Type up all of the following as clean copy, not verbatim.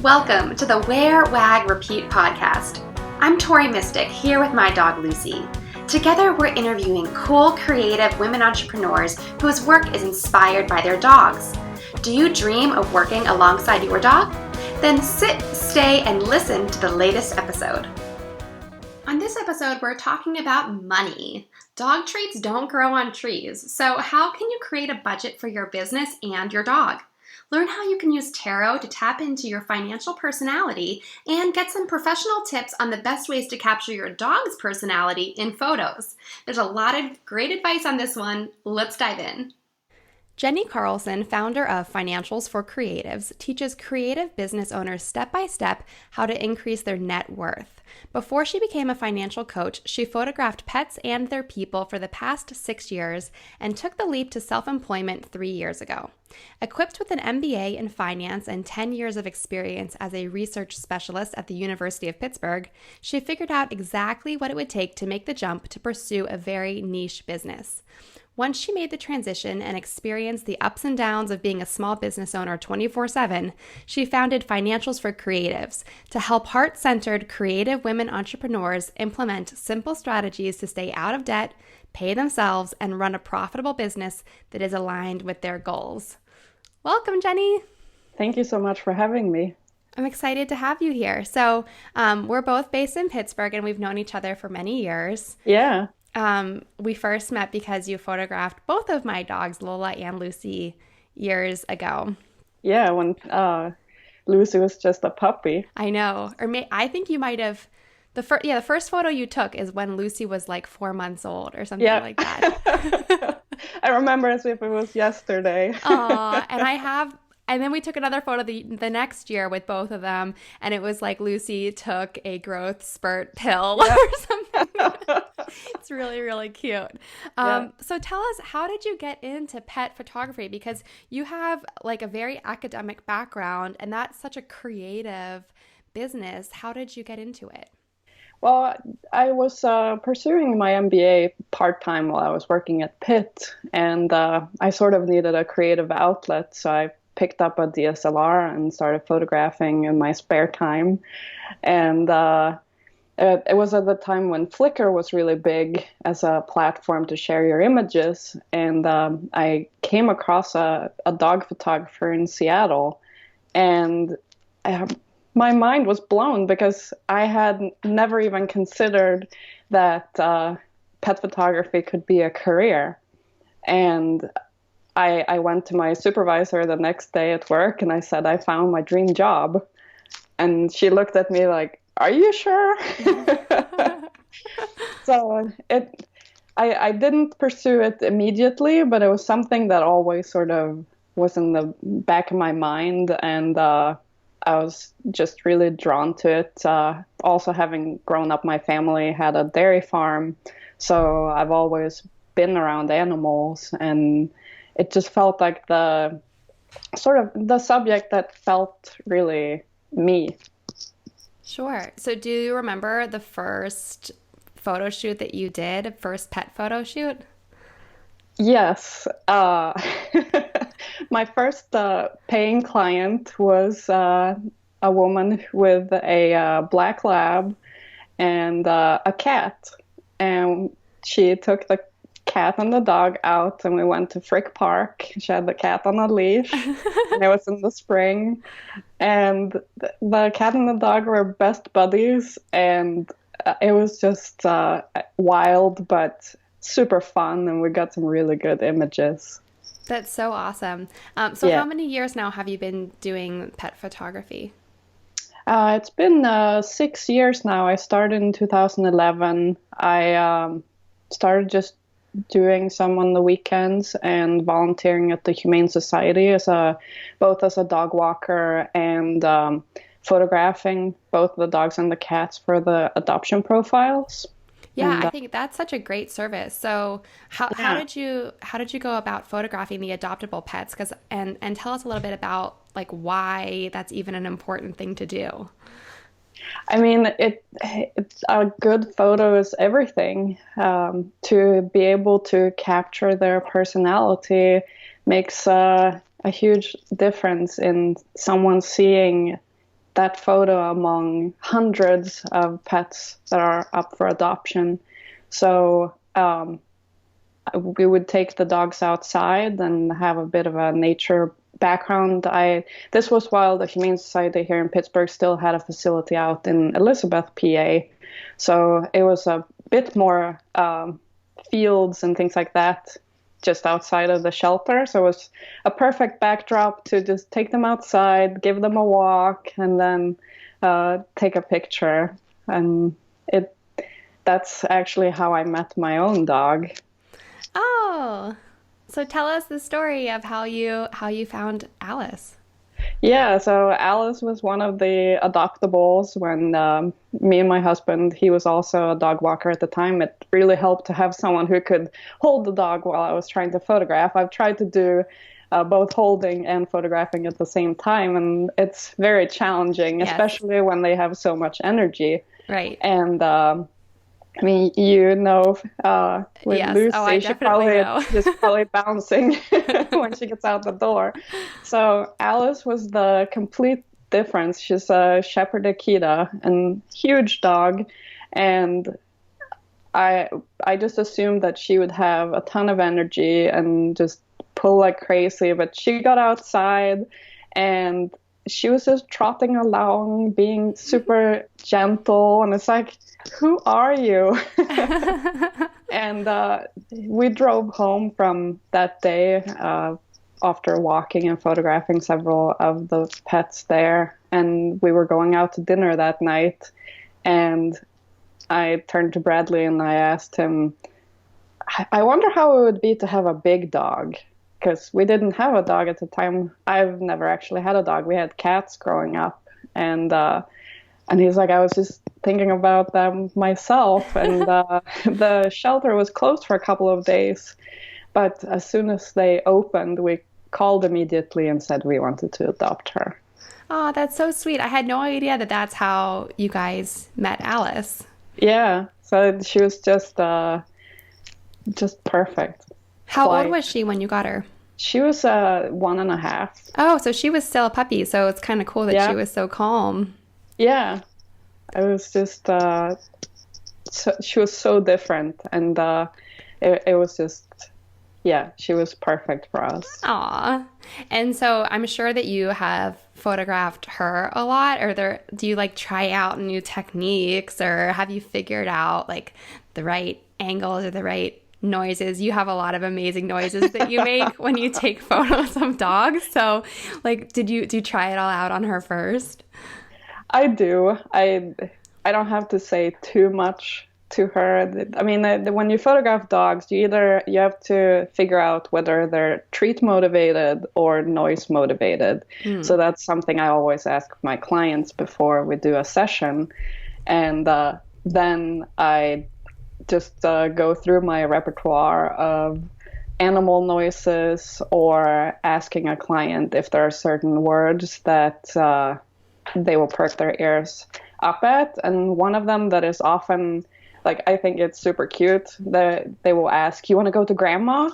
Welcome to the Wear, Wag, Repeat podcast. I'm Tori Mystic here with my dog Lucy. Together we're interviewing cool, creative women entrepreneurs whose work is inspired by their dogs. Do you dream of working alongside your dog? Then sit, stay, and listen to the latest episode. On this episode, we're talking about money. Dog treats don't grow on trees, so how can you create a budget for your business and your dog? Learn how you can use tarot to tap into your financial personality and get some professional tips on the best ways to capture your dog's personality in photos. There's a lot of great advice on this one. Let's dive in. Jenny Karlsson, founder of Financials for Creatives, teaches creative business owners step-by-step how to increase their net worth. Before she became a financial coach, she photographed pets and their people for the past 6 years and took the leap to self-employment 3 years ago. Equipped with an MBA in finance and 10 years of experience as a research specialist at the University of Pittsburgh, she figured out exactly what it would take to make the jump to pursue a very niche business. Once she made the transition and experienced the ups and downs of being a small business owner 24/7, she founded Financials for Creatives to help heart-centered creative women entrepreneurs implement simple strategies to stay out of debt, pay themselves, and run a profitable business that is aligned with their goals. Welcome, Jenny. Thank you so much for having me. I'm excited to have you here. So we're both based in Pittsburgh, and we've known each other for many years. Yeah. We first met because you photographed both of my dogs, Lola and Lucy, years ago. Yeah, when Lucy was just a puppy. I know. I think you might have the first photo you took is when Lucy was like 4 months old or something like that. I remember as if it was yesterday. And then we took another photo the next year with both of them, and it was like Lucy took a growth spurt pill or something. It's really, really cute. So tell us, how did you get into pet photography? Because you have like a very academic background, and that's such a creative business. How did you get into it? Well, I was pursuing my MBA part-time while I was working at Pitt, and I sort of needed a creative outlet, so I picked up a DSLR and started photographing in my spare time. And it was at the time when Flickr was really big as a platform to share your images. And I came across a dog photographer in Seattle. And my mind was blown because I had never even considered that pet photography could be a career. And I went to my supervisor the next day at work and I said, I found my dream job. And she looked at me like, are you sure? So I didn't pursue it immediately, but it was something that always sort of was in the back of my mind. And I was just really drawn to it. Also, having grown up, my family had a dairy farm. So I've always been around animals, and it just felt like the subject that felt really me. Sure. So do you remember the first photo shoot that you did, first pet photo shoot? Yes. My first paying client was a woman with a black lab and a cat. And she took the cat and the dog out, and we went to Frick Park. She had the cat on a leash, and it was in the spring, and the cat and the dog were best buddies, and it was just wild but super fun, and we got some really good images. That's so awesome. How many years now have you been doing pet photography? It's been 6 years now. I started in 2011. I started just doing some on the weekends and volunteering at the Humane Society both as a dog walker and photographing both the dogs and the cats for the adoption profiles. Yeah, And I think that's such a great service. So how did you go about photographing the adoptable pets? And tell us a little bit about like why that's even an important thing to do. I mean, it's a good photo is everything. To be able to capture their personality makes a huge difference in someone seeing that photo among hundreds of pets that are up for adoption. So we would take the dogs outside and have a bit of a nature background. This was while the Humane Society here in Pittsburgh still had a facility out in Elizabeth, PA. So it was a bit more fields and things like that just outside of the shelter. So it was a perfect backdrop to just take them outside, give them a walk, and then take a picture. And that's actually how I met my own dog. Oh, so tell us the story of how you found Alice. Yeah, so Alice was one of the adoptables when me and my husband, he was also a dog walker at the time. It really helped to have someone who could hold the dog while I was trying to photograph. I've tried to do both holding and photographing at the same time, and it's very challenging, Yes. especially when they have so much energy. Right. And I mean, with Yes. Lucy, Oh, I she definitely probably know. just probably bouncing when she gets out the door. So Alice was the complete difference. She's a Shepherd Akita, and huge dog, and I just assumed that she would have a ton of energy and just pull like crazy. But she got outside, and she was just trotting along, being super gentle, and it's like, who are you? And we drove home from that day after walking and photographing several of the pets there. And we were going out to dinner that night. And I turned to Bradley and I asked him, I wonder how it would be to have a big dog. Because we didn't have a dog at the time. I've never actually had a dog. We had cats growing up. And he's like, I was just thinking about them myself. And the shelter was closed for a couple of days. But as soon as they opened, we called immediately and said we wanted to adopt her. Oh, that's so sweet. I had no idea that that's how you guys met Alice. Yeah. So she was just perfect. How old was she when you got her? She was 1.5. Oh, so she was still a puppy. So it's kind of cool that she was so calm. Yeah. It was just, she was so different. And it was just, yeah, she was perfect for us. Aw. And so I'm sure that you have photographed her a lot. Do you like try out new techniques, or have you figured out like the right angles or the right noises? You have a lot of amazing noises that you make when you take photos of dogs. So like, do you try it all out on her first? I do. I don't have to say too much to her. I mean, when you photograph dogs, you have to figure out whether they're treat motivated or noise motivated. So that's something I always ask my clients before we do a session. And then I just go through my repertoire of animal noises, or asking a client if there are certain words that they will perk their ears up at. And one of them that is often, like, I think it's super cute, that they will ask, you want to go to grandma?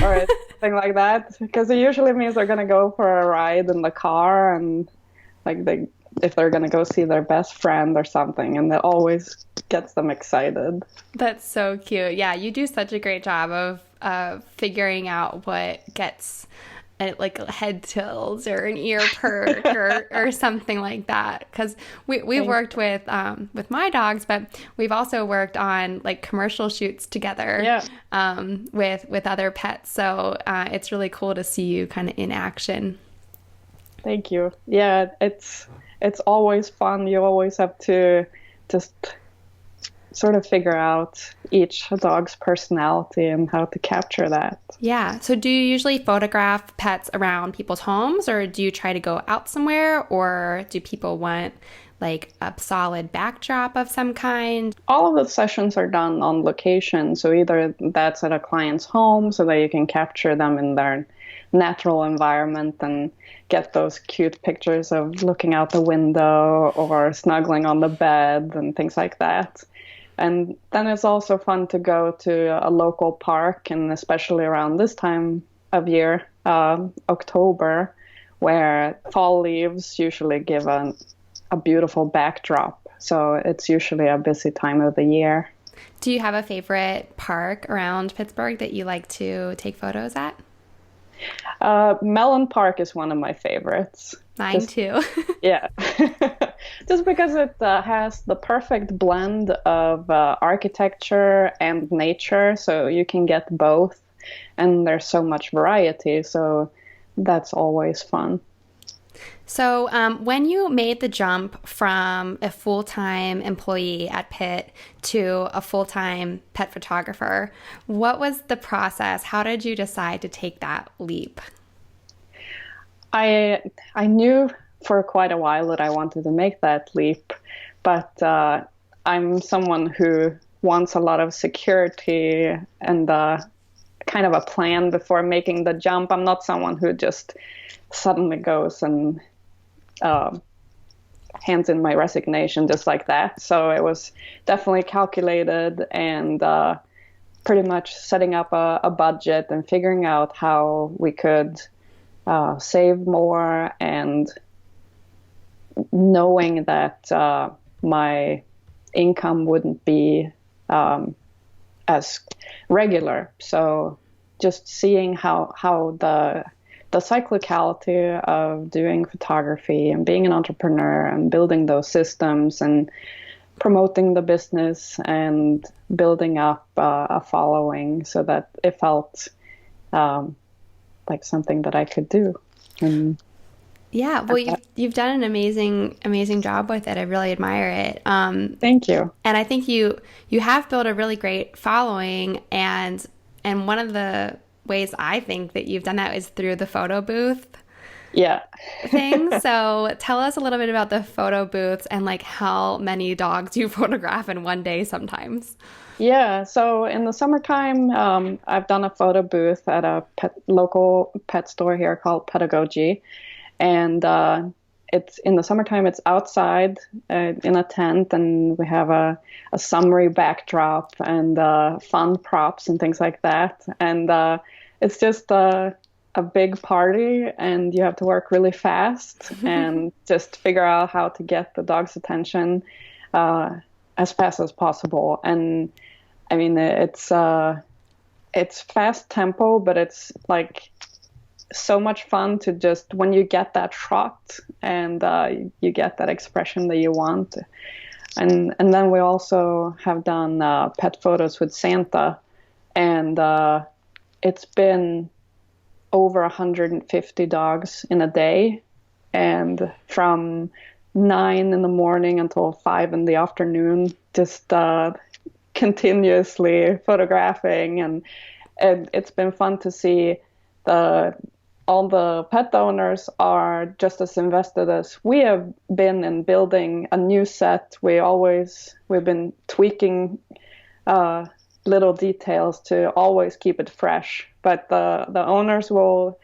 Or something like that. Because it usually means they're going to go for a ride in the car, and like if they're going to go see their best friend or something, and that always gets them excited. That's so cute. Yeah, you do such a great job of figuring out what gets like head tilts or an ear perk or something like that. Because we've worked with my dogs, but we've also worked on like commercial shoots together with other pets. So it's really cool to see you kind of in action. Thank you. Yeah, it's always fun. You always have to just sort of figure out each dog's personality and how to capture that. Yeah. So do you usually photograph pets around people's homes, or do you try to go out somewhere, or do people want like a solid backdrop of some kind? All of the sessions are done on location. So either that's at a client's home so that you can capture them in their natural environment and get those cute pictures of looking out the window or snuggling on the bed and things like that. And then it's also fun to go to a local park, and especially around this time of year, October, where fall leaves usually give a a beautiful backdrop. So it's usually a busy time of the year. Do you have a favorite park around Pittsburgh that you like to take photos at? Mellon Park is one of my favorites. Mine Just too. yeah, just because it has the perfect blend of architecture and nature, so you can get both, and there's so much variety. So that's always fun. So, when you made the jump from a full-time employee at Pitt to a full-time pet photographer, what was the process? How did you decide to take that leap? I knew for quite a while that I wanted to make that leap, but I'm someone who wants a lot of security and kind of a plan before making the jump. I'm not someone who just suddenly goes and uh, hands in my resignation just like that. So it was definitely calculated and pretty much setting up a budget and figuring out how we could save more, and knowing that my income wouldn't be as regular. So just seeing how the cyclicality of doing photography and being an entrepreneur and building those systems and promoting the business and building up a following, so that it felt like something that I could do. And Yeah, well, you've done an amazing job with it. I really admire it. thank you. And I think you have built a really great following, and one of the ways I think that you've done that is through the photo booth Yeah. thing. So tell us a little bit about the photo booths and like how many dogs you photograph in one day sometimes. Yeah, so in the summertime, I've done a photo booth at a local pet store here called Pedagogy, and it's in the summertime. It's outside in a tent, and we have a summery backdrop and fun props and things like that. And it's just a big party, and you have to work really fast and just figure out how to get the dog's attention as fast as possible. And I mean, it's fast tempo, but it's like so much fun to just when you get that shot and you get that expression that you want. And then we also have done pet photos with Santa, and it's been over 150 dogs in a day, and from 9 in the morning until 5 in the afternoon, just continuously photographing, and it's been fun to see all the pet owners are just as invested as we have been in building a new set. We've been tweaking little details to always keep it fresh, but the owners will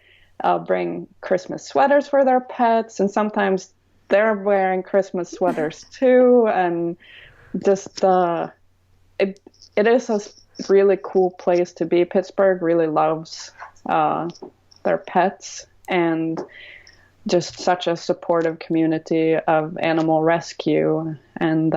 bring Christmas sweaters for their pets, and sometimes they're wearing Christmas sweaters too, and just it is a really cool place to be. Pittsburgh really loves their pets, and just such a supportive community of animal rescue. And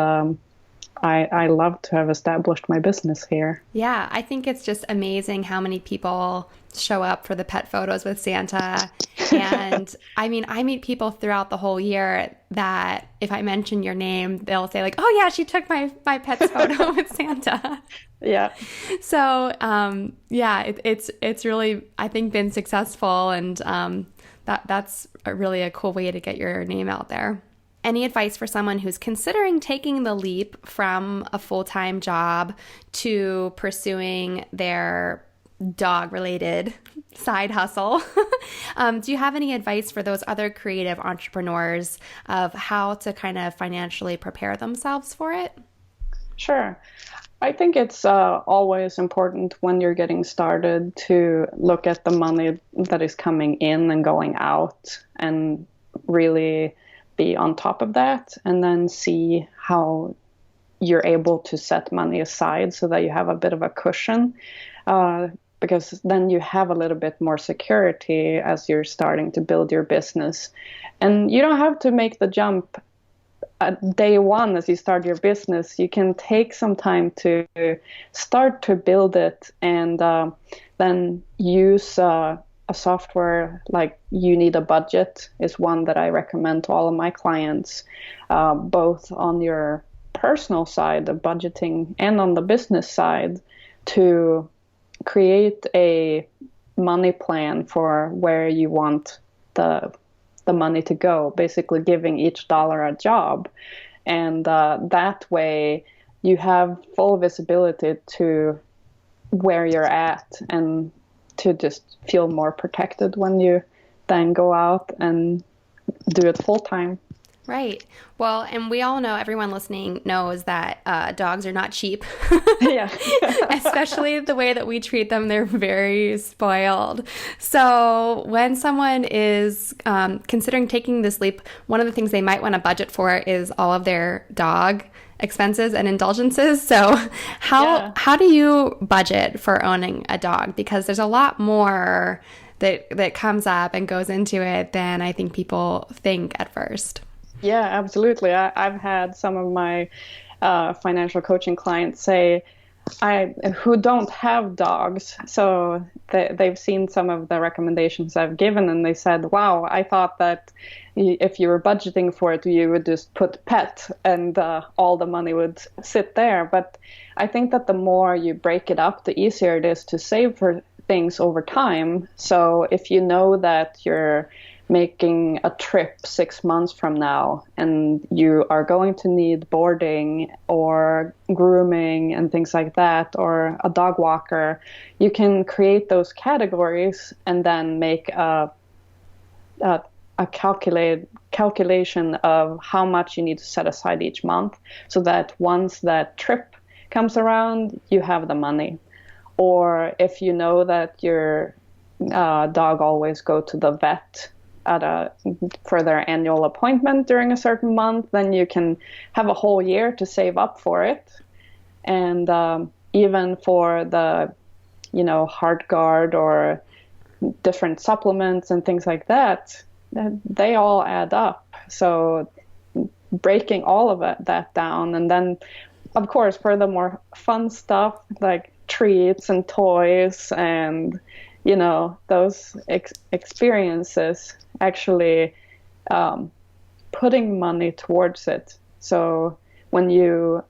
I love to have established my business here. Yeah, I think it's just amazing how many people show up for the pet photos with Santa. And I mean, I meet people throughout the whole year that if I mention your name, they'll say like, "Oh yeah, she took my pet's photo with Santa." Yeah. So yeah, it's really, I think, been successful, and that's really a cool way to get your name out there. Any advice for someone who's considering taking the leap from a full-time job to pursuing their dog-related side hustle? Do you have any advice for those other creative entrepreneurs of how to kind of financially prepare themselves for it? Sure. I think it's always important when you're getting started to look at the money that is coming in and going out, and really be on top of that, and then see how you're able to set money aside so that you have a bit of a cushion, because then you have a little bit more security as you're starting to build your business. And you don't have to make the jump day one, as you start your business, you can take some time to start to build it, and then use a software like You Need a Budget is one that I recommend to all of my clients, both on your personal side of budgeting and on the business side, to create a money plan for where you want the money to go, basically giving each dollar a job. And that way you have full visibility to where you're at, and to just feel more protected when you then go out and do it full time. Right. Well, and we all know, everyone listening knows that dogs are not cheap. Yeah. Especially the way that we treat them. They're very spoiled. So when someone is considering taking this leap, one of the things they might want to budget for is all of their dog expenses and indulgences. So how do you budget for owning a dog? Because there's a lot more that comes up and goes into it than I think people think at first. Yeah, absolutely. I've had some of my financial coaching clients say, who don't have dogs, so they've seen some of the recommendations I've given, and they said, wow, I thought that if you were budgeting for it, you would just put pet and all the money would sit there. But I think that the more you break it up, the easier it is to save for things over time. So if you know that you're making a trip 6 months from now, and you are going to need boarding or grooming and things like that, or a dog walker, you can create those categories and then make a calculation of how much you need to set aside each month, so that once that trip comes around, you have the money. Or if you know that your dog always go to the vet for their annual appointment during a certain month, then you can have a whole year to save up for it. And even for the, heart guard or different supplements and things like that, they all add up. So breaking all of that down, and then of course for the more fun stuff like treats and toys and those experiences, actually putting money towards it. So when you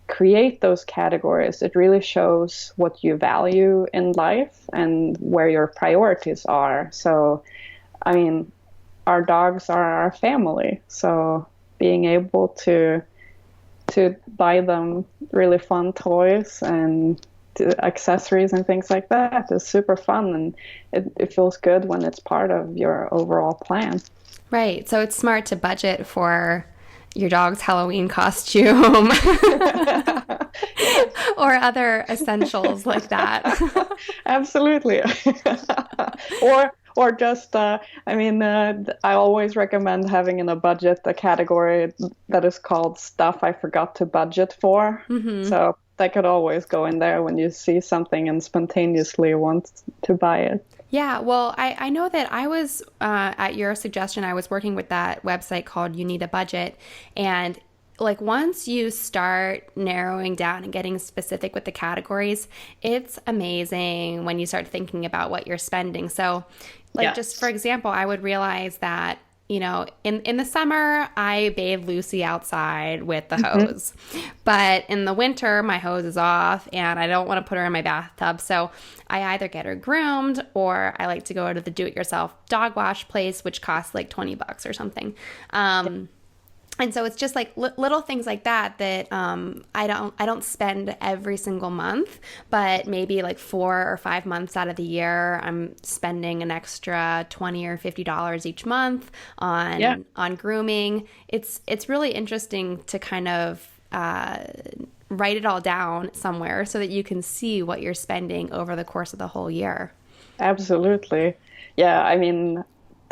create those categories, it really shows what you value in life and where your priorities are. So, I mean, our dogs are our family. So being able to buy them really fun toys and accessories and things like that is super fun, and it feels good when it's part of your overall plan. Right. So it's smart to budget for your dog's Halloween costume or other essentials like that. Absolutely. Or just, I always recommend having in a budget a category that is called stuff I forgot to budget for. Mm-hmm. So that could always go in there when you see something and spontaneously want to buy it. Yeah, well, I know that I was, at your suggestion, I was working with that website called You Need a Budget. And like once you start narrowing down and getting specific with the categories, it's amazing when you start thinking about what you're spending. So like just for example, I would realize that in the summer, I bathe Lucy outside with the hose. Mm-hmm. But in the winter, my hose is off and I don't want to put her in my bathtub. So I either get her groomed, or I like to go to the do-it-yourself dog wash place, which costs like $20 or something. And so it's just like little things like that I don't spend every single month, but maybe like 4 or 5 months out of the year, I'm spending an extra $20 or $50 each month on grooming. It's really interesting to kind of write it all down somewhere so that you can see what you're spending over the course of the whole year. Absolutely. Yeah, I mean,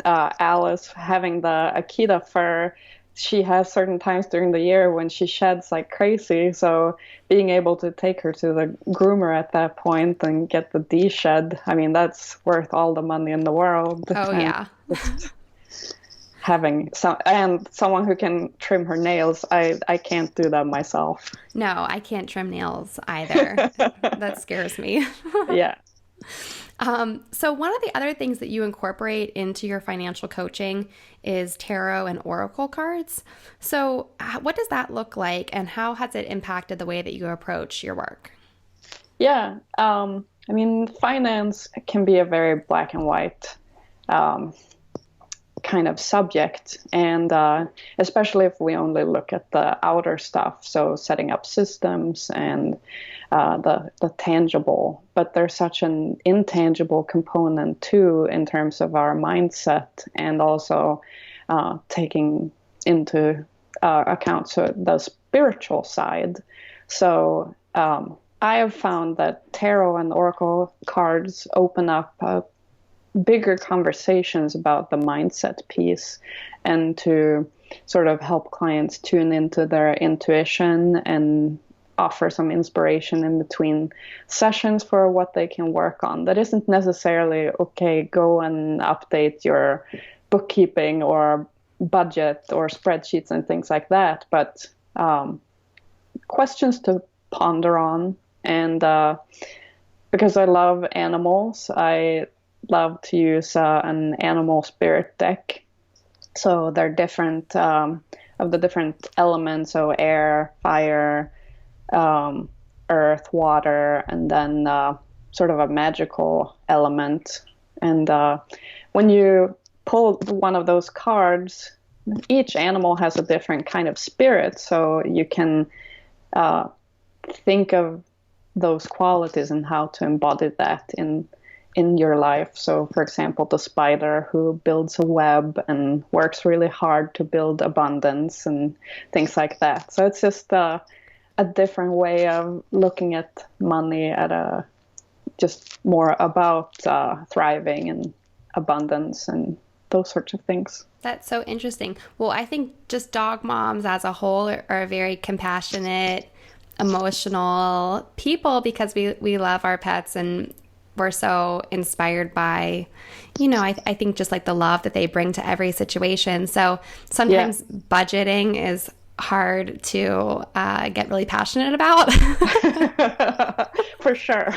Alice having the Akita fur, she has certain times during the year when she sheds like crazy. So being able to take her to the groomer at that point and get the de-shed, I mean, that's worth all the money in the world. Oh, yeah. someone who can trim her nails. I can't do that myself. No, I can't trim nails either. That scares me. Yeah. So one of the other things that you incorporate into your financial coaching is tarot and oracle cards. So what does that look like, and how has it impacted the way that you approach your work? Yeah. I mean, finance can be a very black and white um, kind of subject, and especially if we only look at the outer stuff, so setting up systems and the tangible. But there's such an intangible component too, in terms of our mindset, and also taking into account the spiritual side. So I have found that tarot and oracle cards open up bigger conversations about the mindset piece, and to sort of help clients tune into their intuition and offer some inspiration in between sessions for what they can work on. That isn't necessarily, okay, go and update your bookkeeping or budget or spreadsheets and things like that, but questions to ponder on. And because I love animals, I love to use an animal spirit deck. So they're different of the different elements, so air, fire, earth, water, and then sort of a magical element. And when you pull one of those cards, each animal has a different kind of spirit, so you can think of those qualities and how to embody that in your life. So, for example, the spider who builds a web and works really hard to build abundance and things like that. So it's just a different way of looking at money, at just more about thriving and abundance and those sorts of things. That's so interesting. Well, I think just dog moms as a whole are very compassionate, emotional people, because we love our pets, and we're so inspired by, I think just like the love that they bring to every situation. So sometimes budgeting is hard to get really passionate about. For sure.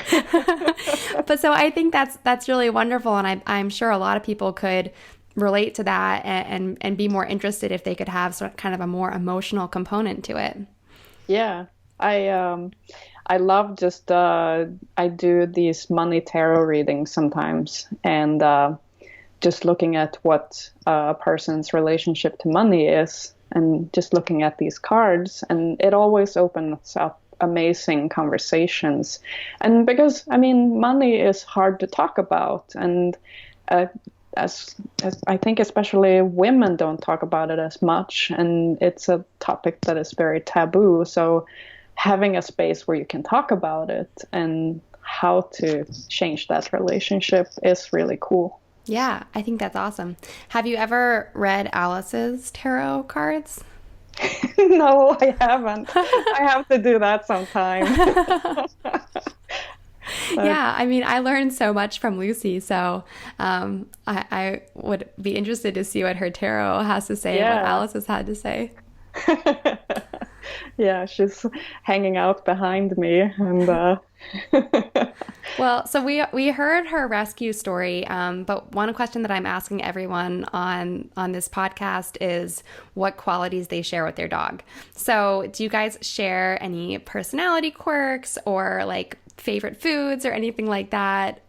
But so I think that's really wonderful, and I'm sure a lot of people could relate to that and be more interested if they could have sort of kind of a more emotional component to it. Yeah. I love just I do these money tarot readings sometimes, and just looking at what a person's relationship to money is, and just looking at these cards, and it always opens up amazing conversations. And because, I mean, money is hard to talk about, and as I think especially women don't talk about it as much, and it's a topic that is very taboo. So having a space where you can talk about it and how to change that relationship is really cool. Yeah, I think that's awesome. Have you ever read Alice's tarot cards? No, I haven't. I have to do that sometime. Yeah, I mean, I learned so much from Lucy, so I would be interested to see what her tarot has to say and what Alice has had to say. Yeah, she's hanging out behind me, and Well, so we heard her rescue story, but one question that I'm asking everyone on this podcast is what qualities they share with their dog. So do you guys share any personality quirks or like favorite foods or anything like that?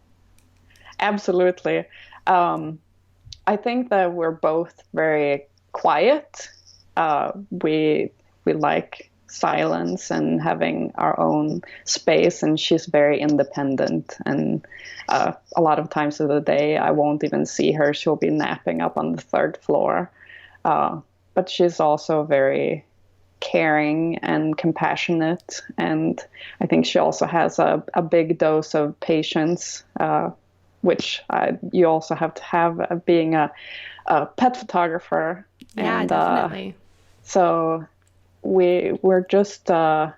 Absolutely. I think that we're both very quiet. We like silence and having our own space, and she's very independent, and a lot of times of the day I won't even see her. She'll be napping up on the third floor, but she's also very caring and compassionate, and I think she also has a big dose of patience, which you also have to have being a pet photographer. Yeah, and definitely. So we're just I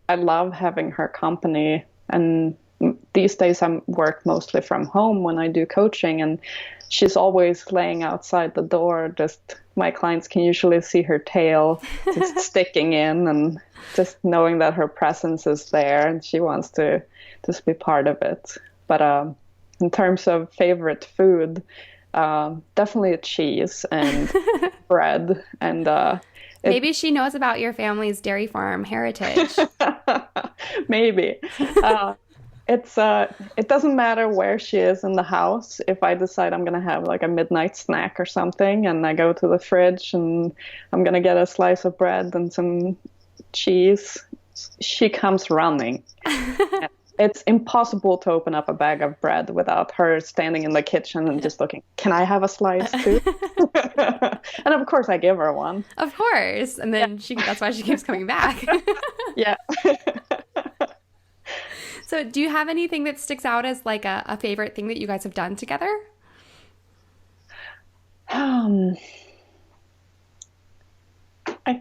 love having her company, and these days I work mostly from home when I do coaching, and she's always laying outside the door. Just my clients can usually see her tail just sticking in, and just knowing that her presence is there and she wants to just be part of it. But in terms of favorite food, definitely cheese and bread. And maybe she knows about your family's dairy farm heritage. Maybe. It doesn't matter where she is in the house. If I decide I'm gonna have like a midnight snack or something, and I go to the fridge and I'm gonna get a slice of bread and some cheese, she comes running. It's impossible to open up a bag of bread without her standing in the kitchen and just looking, can I have a slice too? And of course I give her one. Of course. And then that's why she keeps coming back. Yeah. So do you have anything that sticks out as like a favorite thing that you guys have done together? I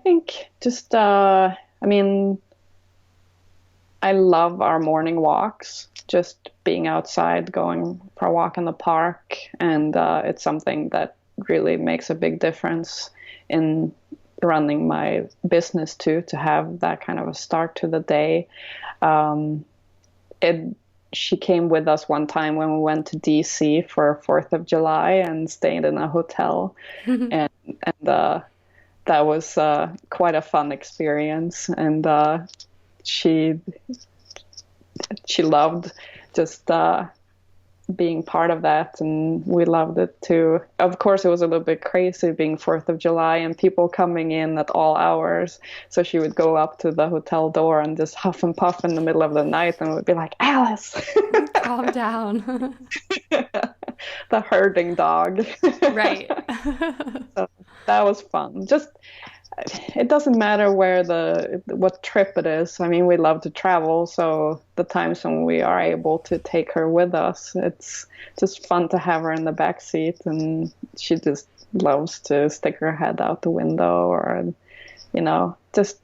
think just, I love our morning walks, just being outside, going for a walk in the park. And it's something that really makes a big difference in running my business too, to have that kind of a start to the day. She came with us one time when we went to DC for 4th of July and stayed in a hotel. and that was quite a fun experience. And she loved just being part of that, and we loved it too. Of course, it was a little bit crazy being 4th of July and people coming in at all hours. So she would go up to the hotel door and just huff and puff in the middle of the night, and would be like, Alice, calm down. The herding dog. Right. So that was fun. Just, it doesn't matter what trip it is. I mean, we love to travel, so the times when we are able to take her with us, it's just fun to have her in the back seat, and she just loves to stick her head out the window, or it's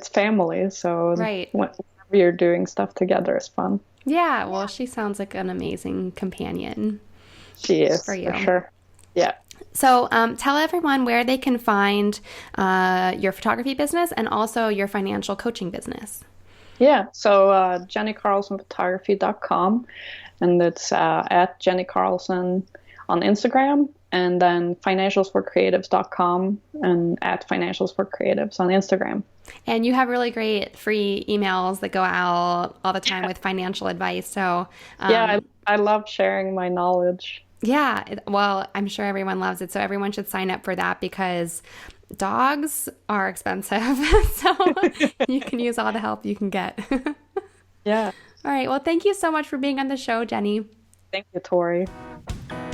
family, so right. Whenever you're doing stuff together is fun. Yeah, well, she sounds like an amazing companion. She is, for you. For sure. Yeah. So tell everyone where they can find your photography business and also your financial coaching business. Yeah, so JennyKarlssonPhotography.com, and it's at Jenny Karlsson on Instagram, and then financialsforcreatives.com and at financialsforcreatives on Instagram. And you have really great free emails that go out all the time with financial advice. So I love sharing my knowledge. Yeah, well, I'm sure everyone loves it. So everyone should sign up for that, because dogs are expensive. So you can use all the help you can get. Yeah. All right. Well, thank you so much for being on the show, Jenny. Thank you, Tori.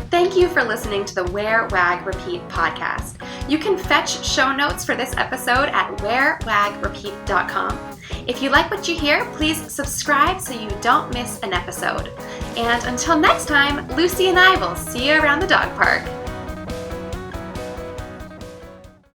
Thank you for listening to the Wear, Wag, Repeat podcast. You can fetch show notes for this episode at wearwagrepeat.com. If you like what you hear, please subscribe so you don't miss an episode. And until next time, Lucy and I will see you around the dog park.